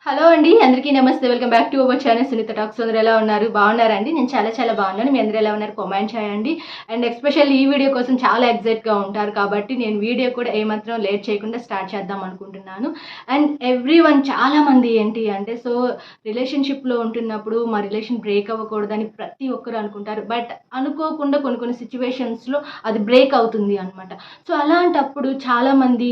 Hello అండి, అందరికీ నమస్తే. Welcome back to our channel Sunitha talks. అందరూ ఎలా ఉన్నారు? బాగున్నారండి? నేను చాలా బాగున్నాను. మీ అందరూ ఎలా ఉన్నారు? కామెంట్ చేయండి. అండ్ ఎస్పెషల్లీ ఈ వీడియో కోసం చాలా ఎగ్జైట్గా ఉంటారు కాబట్టి నేను వీడియో కూడా ఏమాత్రం లేట్ చేయకుండా స్టార్ట్ చేద్దాం అనుకుంటున్నాను. అండ్ ఎవ్రీ వన్ చాలామంది ఏంటి అంటే రిలేషన్షిప్లో ఉంటున్నప్పుడు మా రిలేషన్ బ్రేక్ అవ్వకూడదని ప్రతి ఒక్కరు అనుకుంటారు. బట్ అనుకోకుండా కొన్ని సిచ్యువేషన్స్లో అది బ్రేక్ అవుతుంది అనమాట. అలాంటప్పుడు చాలామంది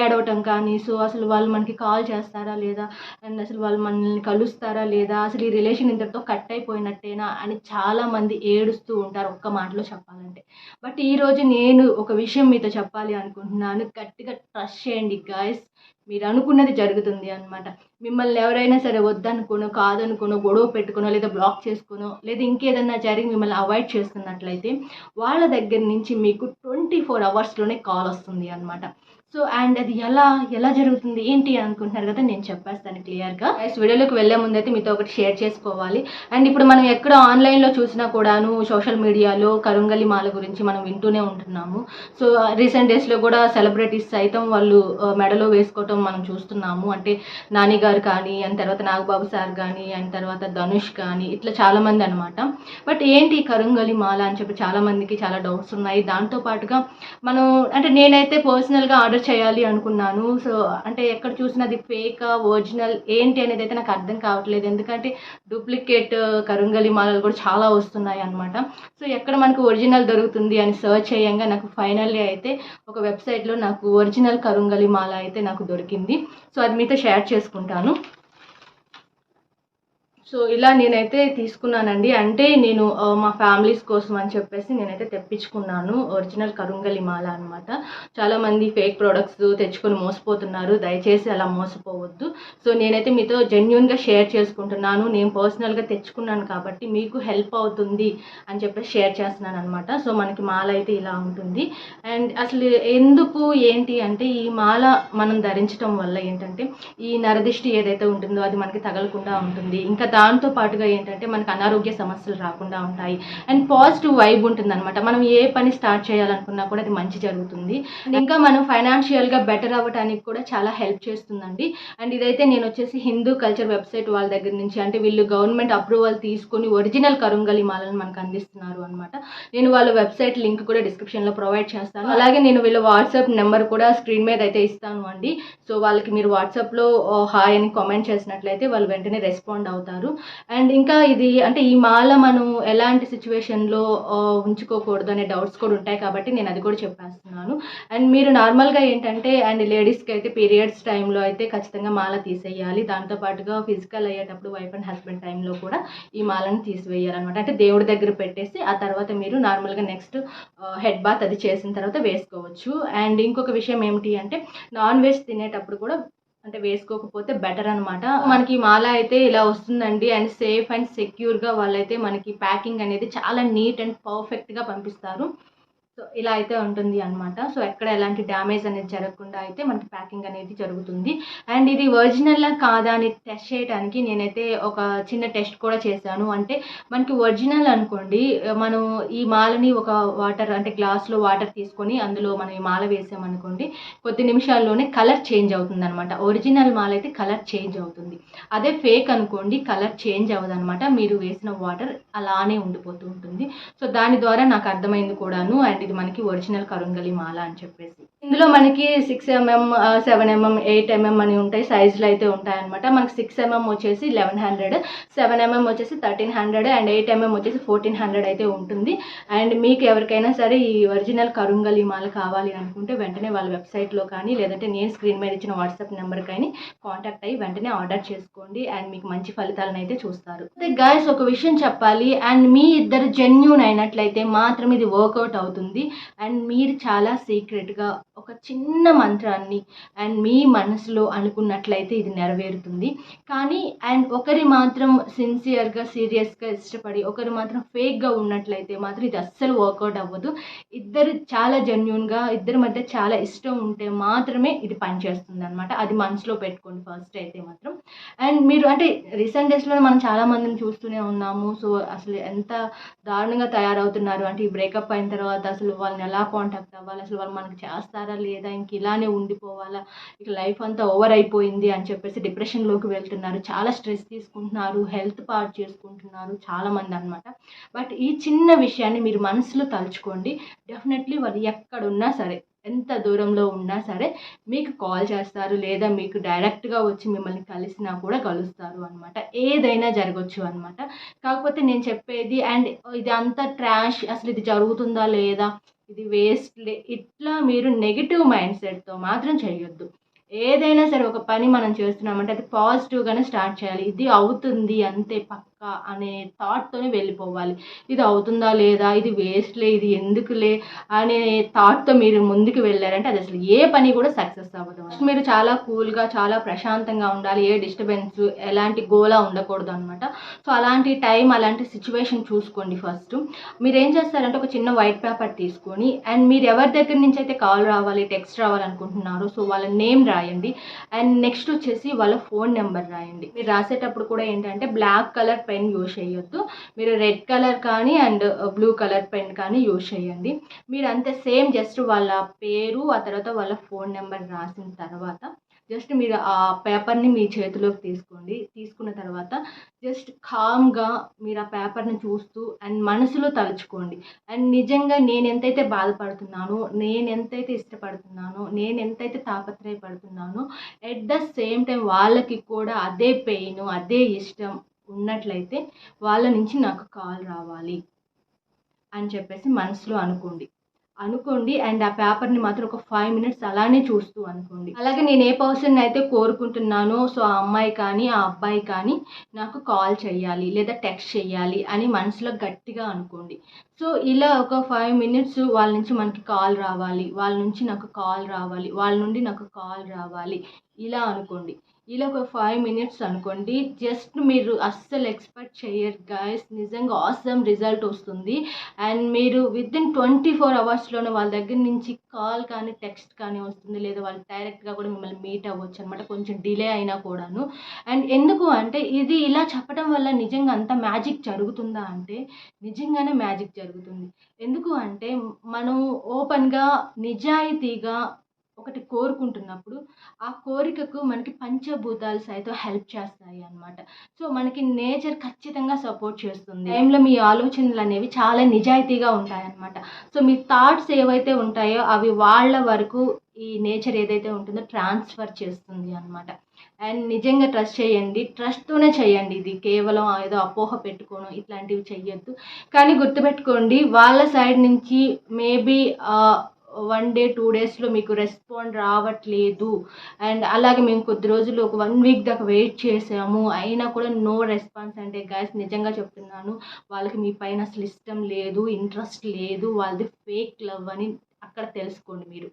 ఏడవటం కానీ, అసలు వాళ్ళు మనకి కాల్ చేస్తారా లేదా, అండ్ అసలు వాళ్ళు మనల్ని కలుస్తారా లేదా, అసలు ఈ రిలేషన్ ఇంతటితో కట్ అయిపోయినట్టేనా అని చాలామంది ఏడుస్తూ ఉంటారు ఒక్క మాటలో చెప్పాలంటే. బట్ ఈరోజు నేను ఒక విషయం మీతో చెప్పాలి అనుకుంటున్నాను. గట్టిగా ట్రస్ట్ చేయండి గాయస్, మీరు అనుకున్నది జరుగుతుంది అనమాట. మిమ్మల్ని ఎవరైనా సరే వద్దనుకోనో, కాదనుకోనో, గొడవ పెట్టుకునో, లేదా బ్లాక్ చేసుకునో, లేదా ఇంకేదన్నా జరిగి మిమ్మల్ని అవాయిడ్ చేస్తున్నట్లయితే వాళ్ళ దగ్గర నుంచి మీకు 24 అవర్స్లోనే కాల్ వస్తుంది అనమాట. అండ్ అది ఎలా జరుగుతుంది ఏంటి అనుకుంటున్నారు కదా, నేను చెప్పేస్తాను క్లియర్గా. వీడియోలోకి వెళ్ళే ముందైతే మీతో ఒకటి షేర్ చేసుకోవాలి. అండ్ ఇప్పుడు మనం ఎక్కడ ఆన్లైన్లో చూసినా కూడాను సోషల్ మీడియాలో కరుంగలి మాల గురించి మనం వింటూనే ఉంటున్నాము. రీసెంట్ డేస్లో కూడా సెలబ్రిటీస్ సైతం వాళ్ళు మెడలో వేసుకోవటం మనం చూస్తున్నాము. అంటే నాని గారు కానీ, అండ్ తర్వాత నాగబాబు సార్ కానీ, అండ్ తర్వాత ధనుష్ కానీ, ఇట్లా చాలామంది అనమాట. బట్ ఏంటి కరుంగలి మాల అని చెప్పి చాలామందికి చాలా డౌట్స్ ఉన్నాయి. దాంతోపాటుగా మనం అంటే నేనైతే పర్సనల్గా ఆర్డర్ చేయాలి అనుకున్నాను. అంటే ఎక్కడ చూసినా అది ఫేకా ఒరిజినల్ ఏంటి అనేది అయితే నాకు అర్థం కావట్లేదు. ఎందుకంటే డూప్లికేట్ కరుంగలి మాలలు కూడా చాలా వస్తున్నాయి అనమాట. ఎక్కడ మనకు ఒరిజినల్ దొరుకుతుంది అని సర్చ్ చేయంగా నాకు ఫైనల్లీ అయితే ఒక వెబ్సైట్లో నాకు ఒరిజినల్ కరుంగలి మాల అయితే నాకు దొరికింది. అది మీతో షేర్ చేసుకుంటాను. ఇలా నేనైతే తీసుకున్నానండి. అంటే నేను మా ఫ్యామిలీస్ కోసం అని చెప్పేసి నేనైతే తెప్పించుకున్నాను ఒరిజినల్ కరుంగలి మాల అనమాట. చాలామంది ఫేక్ ప్రోడక్ట్స్ తెచ్చుకొని మోసపోతున్నారు. దయచేసి అలా మోసపోవద్దు. నేనైతే మీతో జెన్యూన్గా షేర్ చేసుకుంటున్నాను. నేను పర్సనల్గా తెచ్చుకున్నాను కాబట్టి మీకు హెల్ప్ అవుతుంది అని చెప్పేసి షేర్ చేస్తున్నాను అనమాట. మనకి మాల అయితే ఇలా ఉంటుంది. అండ్ అసలు ఎందుకు ఏంటి అంటే ఈ మాల మనం ధరించడం వల్ల ఏంటంటే ఈ నరదిష్టి ఏదైతే ఉంటుందో అది మనకి తగలకుండా ఉంటుంది. ఇంకా దాంతో పాటుగా ఏంటంటే మనకు అనారోగ్య సమస్యలు రాకుండా ఉంటాయి. అండ్ పాజిటివ్ వైబ్ ఉంటుంది అనమాట. మనం ఏ పని స్టార్ట్ చేయాలనుకున్నా కూడా అది మంచి జరుగుతుంది. ఇంకా మనం ఫైనాన్షియల్గా బెటర్ అవ్వడానికి కూడా చాలా హెల్ప్ చేస్తుందండి. అండ్ ఇదైతే నేను వచ్చేసి హిందూ కల్చర్ వెబ్సైట్ వాళ్ళ దగ్గర నుంచి, అంటే వీళ్ళు గవర్నమెంట్ అప్రూవల్ తీసుకొని ఒరిజినల్ కరుంగలి మాలను మనకు అందిస్తున్నారు అనమాట. నేను వాళ్ళ వెబ్సైట్ లింక్ కూడా డిస్క్రిప్షన్లో ప్రొవైడ్ చేస్తాను. అలాగే నేను వీళ్ళ వాట్సాప్ నెంబర్ కూడా స్క్రీన్ మీద అయితే ఇస్తాను అండి. వాళ్ళకి మీరు వాట్సాప్లో హాయ్ అని కామెంట్ చేసినట్లయితే వాళ్ళు వెంటనే రెస్పాండ్ అవుతారు. అండ్ ఇంకా ఇది అంటే ఈ మాల మనం ఎలాంటి సిచ్యువేషన్లో ఉంచుకోకూడదు అనే డౌట్స్ కూడా ఉంటాయి కాబట్టి నేను అది కూడా చెప్పేస్తున్నాను. అండ్ మీరు నార్మల్గా ఏంటంటే అండ్ లేడీస్కి అయితే పీరియడ్స్ టైంలో అయితే ఖచ్చితంగా మాల తీసేయాలి. దాంతోపాటుగా ఫిజికల్ అయ్యేటప్పుడు వైఫ్ అండ్ హస్బెండ్ టైంలో కూడా ఈ మాలను తీసివేయాలన్నమాట. అంటే దేవుడి దగ్గర పెట్టేసి ఆ తర్వాత మీరు నార్మల్గా నెక్స్ట్ హెడ్ బాత్ అది చేసిన తర్వాత వేసుకోవచ్చు. అండ్ ఇంకొక విషయం ఏమిటి అంటే నాన్ వెజ్ తినేటప్పుడు కూడా అంటే వేసుకోకపోతే బెటర్ అనమాట. మనకి మాల అయితే ఇలా వస్తుందండి. అండ్ సేఫ్ అండ్ సెక్యూర్గా వాళ్ళైతే మనకి ప్యాకింగ్ అనేది చాలా నీట్ అండ్ పర్ఫెక్ట్గా పంపిస్తారు. ఇలా అయితే ఉంటుంది అనమాట. ఎక్కడ ఎలాంటి డ్యామేజ్ అనేది జరగకుండా అయితే మనకి ప్యాకింగ్ అనేది జరుగుతుంది. అండ్ ఇది ఒరిజినల్లా కాదా అని టెస్ట్ చేయడానికి నేనైతే ఒక చిన్న టెస్ట్ కూడా చేశాను. అంటే మనకి ఒరిజినల్ అనుకోండి, మనం ఈ మాలని ఒక వాటర్ అంటే గ్లాస్లో వాటర్ తీసుకొని అందులో మనం ఈ మాల వేసామనుకోండి, కొద్ది నిమిషాల్లోనే కలర్ చేంజ్ అవుతుంది అనమాట. ఒరిజినల్ మాల అయితే కలర్ చేంజ్ అవుతుంది. అదే ఫేక్ అనుకోండి కలర్ చేంజ్ అవ్వదు అనమాట. మీరు వేసిన వాటర్ అలానే ఉండిపోతూ ఉంటుంది. దాని ద్వారా నాకు అర్థమైంది కూడాను. అండ్ ఇది మనకి ఒరిజినల్ కరుంగలి మాల అని చెప్పేసి ఇందులో మనకి 6mm 7mm 8mm అని ఉంటాయి. సైజులు అయితే ఉంటాయన్నమాట. మనకి 6mm వచ్చేసి 1100, 7mm వచ్చేసి 1300 అండ్ 8mm వచ్చేసి 1400 అయితే ఉంటుంది. అండ్ మీకు ఎవరికైనా సరే ఈ ఒరిజినల్ కరుంగలి మాల కావాలి అనుకుంటే వెంటనే వాళ్ళ వెబ్సైట్లో కానీ లేదంటే నేను స్క్రీన్ మీద ఇచ్చిన వాట్సాప్ నెంబర్ కానీ కాంటాక్ట్ అయ్యి వెంటనే ఆర్డర్ చేసుకోండి. అండ్ మీకు మంచి ఫలితాలను అయితే చూస్తారు. గాయస్ ఒక విషయం చెప్పాలి, అండ్ మీ ఇద్దరు జెన్యూన్ అయినట్లయితే మాత్రం ఇది వర్కౌట్ అవుతుంది. అండ్ మీరు చాలా సీక్రెట్గా ఒక చిన్న మంత్రాన్ని అండ్ మీ మనసులో అనుకున్నట్లయితే ఇది నెరవేరుతుంది. కానీ అండ్ ఒకరి మాత్రం సిన్సియర్గా సీరియస్గా ఇష్టపడి ఒకరు మాత్రం ఫేక్గా ఉన్నట్లయితే మాత్రం ఇది అస్సలు వర్కౌట్ అవ్వదు. ఇద్దరు చాలా జెన్యూన్గా ఇద్దరి మధ్య చాలా ఇష్టం ఉంటే మాత్రమే ఇది పనిచేస్తుంది అనమాట. అది మనసులో పెట్టుకోండి ఫస్ట్ అయితే మాత్రం. అండ్ మీరు అంటే రీసెంట్ డేస్లో మనం చాలా మందిని చూస్తూనే ఉన్నాము. అసలు ఎంత దారుణంగా తయారవుతున్నారు అంటే ఈ బ్రేకప్ అయిన తర్వాత అసలు వాళ్ళని ఎలా కాంటాక్ట్ అవ్వాలి, అసలు వాళ్ళు మనకి చేస్తారా చేస్తారా లేదా ఇంక ఇలానే ఉండిపోవాలా, ఇక లైఫ్ అంతా ఓవర్ అయిపోయింది అని చెప్పేసి డిప్రెషన్లోకి వెళ్తున్నారు, చాలా స్ట్రెస్ తీసుకుంటున్నారు, హెల్త్ పాడు చేసుకుంటున్నారు చాలామంది అనమాట. బట్ ఈ చిన్న విషయాన్ని మీరు మనసులో తలుచుకోండి, డెఫినెట్లీ వాళ్ళు ఎక్కడున్నా సరే, ఎంత దూరంలో ఉన్నా సరే మీకు కాల్ చేస్తారు, లేదా మీకు డైరెక్ట్గా వచ్చి మిమ్మల్ని కలిసినా కూడా కలుస్తారు అనమాట. ఏదైనా జరగచ్చు అనమాట. కాకపోతే నేను చెప్పేది, అండ్ ఇది అంతా ట్రాష్, అసలు ఇది జరుగుతుందా లేదా, ఇది వేస్ట్‌లే, ఇట్లా మీరు నెగెటివ్ మైండ్ సెట్‌తో మాత్రం చేయొద్దు. ఏదైనా సరే ఒక పని మనం చేస్తున్నామంటే అది పాజిటివ్‌గానే స్టార్ట్ చేయాలి. ఇది అవుతుంది అంతే పక్కా అనే థాట్‌తోనే వెళ్ళిపోవాలి. ఇది అవుతుందా లేదా, ఇది వేస్ట్‌లే, ఇది ఎందుకులే అనే థాట్‌తో మీరు ముందుకు వెళ్లారంటే అది అసలు ఏ పని కూడా సక్సెస్ అవ్వదు. మీరు చాలా కూల్‌గా, చాలా ప్రశాంతంగా ఉండాలి. ఏ డిస్టర్బెన్స్, ఎలాంటి గోల ఉండకూడదనమాట. సో, అలాంటి టైం, అలాంటి సిట్యుయేషన్ చూసుకోండి ఫస్ట్. మీరేం చేస్తారంటే ఒక చిన్న వైట్ పేపర్ తీసుకొని, అండ్ మీరు ఎవరి దగ్గర నుంచి అయితే కాల్ రావాలి, టెక్స్ట్ రావాలనుకుంటున్నారో సో వాళ్ళ నేమ్ రాయండి. అండ్ నెక్స్ట్ వచ్చేసి వాళ్ళ ఫోన్ నెంబర్ రాయండి. మీరు రాసేటప్పుడు కూడా ఏంటంటే బ్లాక్ కలర్ పెన్ యూజ్ చేయొద్దు. మీరు రెడ్ కలర్ కానీ అండ్ బ్లూ కలర్ పెన్ కానీ యూజ్ చేయండి. మీరు అంతే సేమ్ జస్ట్ వాళ్ళ పేరు, ఆ తర్వాత వాళ్ళ ఫోన్ నెంబర్ రాసిన తర్వాత జస్ట్ మీరు ఆ పేపర్‌ని మీ చేతిలోకి తీసుకోండి. తీసుకున్న తర్వాత జస్ట్ కామ్‌గా మీరు ఆ పేపర్‌ని చూస్తూ అండ్ మనసులో తలుచుకోండి. అండ్ నిజంగా నేనెంతైతే బాధపడుతున్నానో, నేనెంతైతే ఇష్టపడుతున్నానో, నేనెంతైతే తాపత్రయపడుతున్నానో, ఎట్ ద సేమ్ టైమ్ వాళ్ళకి కూడా అదే పెయిను, అదే ఇష్టం ఉన్నట్లయితే వాళ్ళ నుంచి నాకు కాల్ రావాలి అని చెప్పేసి మనసులో అనుకోండి. అండ్ ఆ పేపర్‌ని మాత్రం ఒక 5 మినిట్స్ అలానే చూస్తూ అనుకోండి. అలాగే నేను ఏ పర్సన్‌ని అయితే కోరుకుంటున్నానో సో ఆ అమ్మాయి కానీ, ఆ అబ్బాయి కానీ నాకు కాల్ చేయాలి లేదా టెక్స్ట్ చేయాలి అని మనసులో గట్టిగా అనుకోండి. సో ఇలా ఒక 5 మినిట్స్ వాళ్ళ నుంచి మనకి కాల్ రావాలి, వాళ్ళ నుంచి నాకు కాల్ రావాలి, వాళ్ళ నుండి నాకు కాల్ రావాలి ఇలా అనుకోండి. ఇలా ఒక 5 మినిట్స్ అనుకోండి. జస్ట్ మీరు అస్సలు ఎక్స్‌పెక్ట్ చెయ్యరు గైస్, నిజంగా ఆసమ్ రిజల్ట్ వస్తుంది. అండ్ మీరు వితిన్ 24 అవర్స్‌లోనే వాళ్ళ దగ్గర నుంచి కాల్ కానీ, టెక్స్ట్ కానీ వస్తుంది. లేదా వాళ్ళు డైరెక్ట్‌గా కూడా మిమ్మల్ని మీట్ అవ్వచ్చు అనమాట, కొంచెం డిలే అయినా కూడాను. అండ్ ఎందుకు అంటే ఇది ఇలా చెప్పడం వల్ల నిజంగా అంత మ్యాజిక్ జరుగుతుందా అంటే నిజంగానే మ్యాజిక్ జరుగుతుంది. ఎందుకు అంటే మనం ఓపెన్‌గా, నిజాయితీగా ఒకటి కోరుకుంటున్నప్పుడు ఆ కోరికకు మనకి పంచభూతాలు సైతం హెల్ప్ చేస్తాయి అన్నమాట. సో, మనకి నేచర్ ఖచ్చితంగా సపోర్ట్ చేస్తుంది. టైంలో మీ ఆలోచనలనేవి చాలా నిజాయితీగా ఉంటాయన్నమాట. సో, మీ థాట్స్ ఏవైతే ఉంటాయో అవి వాళ్ళ వరకు ఈ నేచర్ ఏదైతే ఉంటుందో ట్రాన్స్‌ఫర్ చేస్తుంది అన్నమాట. అండ్ నిజంగా ట్రస్ట్ చేయండి. ట్రస్ట్‌తోనే చేయండి ఇది. కేవలం ఏదో అపోహ పెట్టుకోనో ఇట్లాంటివి చెయ్యొద్దు. కానీ గుర్తుపెట్టుకోండి, వాళ్ళ సైడ్ నుంచి మేబీ 1 డే, 2 డేస్‌లో మీకు రెస్పాండ్ రావట్లేదు. అండ్ అలాగే మేము కొద్ది రోజులు ఒక 1 వీక్ దాకా వెయిట్ చేసాము, అయినా కూడా నో రెస్పాన్స్ అంటే గైస్ నిజంగా చెప్తున్నాను, వాళ్ళకి మీ పైన అసలు ఇష్టం లేదు, ఇంట్రెస్ట్ లేదు, వాళ్ళది ఫేక్ లవ్ అని అక్కడ తెలుసుకోండి మీరు.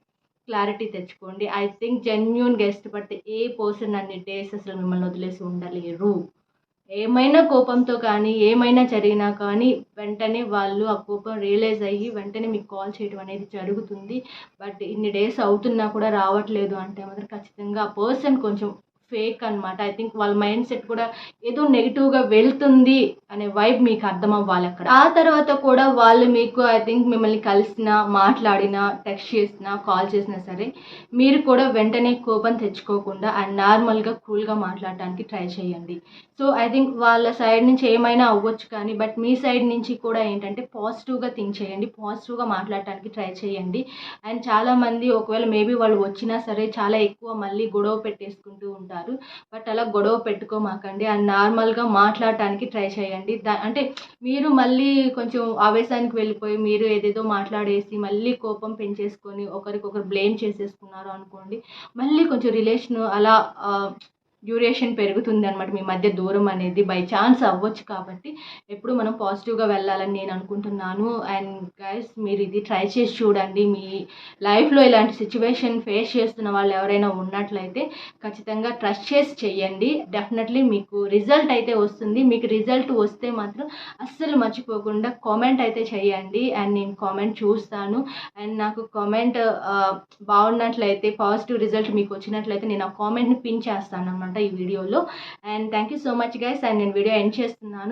క్లారిటీ తెచ్చుకోండి. ఐ థింక్ జెన్యూన్‌గా ఇష్టపడితే ఏ పర్సన్ అన్ని డేస్ అసలు మిమ్మల్ని వదిలేసి ఉండలేరు. ఏమైనా కోపంతో కానీ, ఏమైనా జరిగినా కానీ వెంటనే వాళ్ళు ఆ కోపం రియలైజ్ అయ్యి వెంటనే మీకు కాల్ చేయడం అనేది జరుగుతుంది. బట్ ఇన్ని డేస్ అవుతున్నా కూడా రావట్లేదు అంటే మాత్రం ఖచ్చితంగా ఆ పర్సన్ కొంచెం ఫేక్ అనమాట. ఐ థింక్ వాళ్ళ మైండ్ సెట్ కూడా ఏదో నెగెటివ్‌గా వెళ్తుంది అనే వైబ్ మీకు అర్థమవ్వాలక్కడ. ఆ తర్వాత కూడా వాళ్ళు మీకు ఐ థింక్ మిమ్మల్ని కలిసినా, మాట్లాడినా, టెక్స్ట్ చేసినా, కాల్ చేసినా సరే మీరు కూడా వెంటనే కోపం తెచ్చుకోకుండా అండ్ నార్మల్‌గా, కూల్‌గా మాట్లాడటానికి ట్రై చేయండి. సో, ఐ థింక్ వాళ్ళ సైడ్ నుంచి ఏమైనా అవ్వచ్చు కానీ బట్ మీ సైడ్ నుంచి కూడా ఏంటంటే పాజిటివ్‌గా థింక్ చేయండి. పాజిటివ్‌గా మాట్లాడటానికి ట్రై చేయండి. అండ్ చాలామంది ఒకవేళ మేబీ వాళ్ళు వచ్చినా సరే చాలా ఎక్కువ మళ్ళీ గొడవ పెట్టేసుకుంటూ ఉంటారు. బట్ అలా గొడవ పెట్టుకోమాకండి. అండ్ నార్మల్‌గా మాట్లాడటానికి ట్రై చేయండి. అంటే మీరు మళ్ళీ కొంచెం ఆవేశానికి వెళ్ళిపోయి మీరు ఏదేదో మాట్లాడేసి మళ్ళీ కోపం పెంచేసుకొని ఒకరికొకరు బ్లేమ్ చేసేసుకున్నారు అనుకోండి, మళ్ళీ కొంచెం రిలేషన్ అలా డ్యూరేషన్ పెరుగుతుందనమాట. మీ మధ్య దూరం అనేది బై ఛాన్స్ అవ్వచ్చు. కాబట్టి ఎప్పుడు మనం పాజిటివ్‌గా వెళ్ళాలని నేను అనుకుంటున్నాను. అండ్ గైస్ మీరు ఇది ట్రై చేసి చూడండి. మీ లైఫ్‌లో ఇలాంటి సిట్యుయేషన్ ఫేస్ చేస్తున్న వాళ్ళు ఎవరైనా ఉన్నట్లయితే ఖచ్చితంగా ట్రస్ట్ చేసి చెయ్యండి. డెఫినెట్‌లీ మీకు రిజల్ట్ అయితే వస్తుంది. మీకు రిజల్ట్ వస్తే మాత్రం అస్సలు మర్చిపోకుండా కామెంట్ అయితే చేయండి. అండ్ నేను కామెంట్ చూస్తాను. అండ్ నాకు కామెంట్ బాగున్నట్లయితే, పాజిటివ్ రిజల్ట్ మీకు వచ్చినట్లయితే నేను ఆ కామెంట్‌ని పిన్ చేస్తాననమాట ఈ వీడియోలో. And thank you so much guys. And నేను వీడియో ఎండ్ చేస్తున్నాను.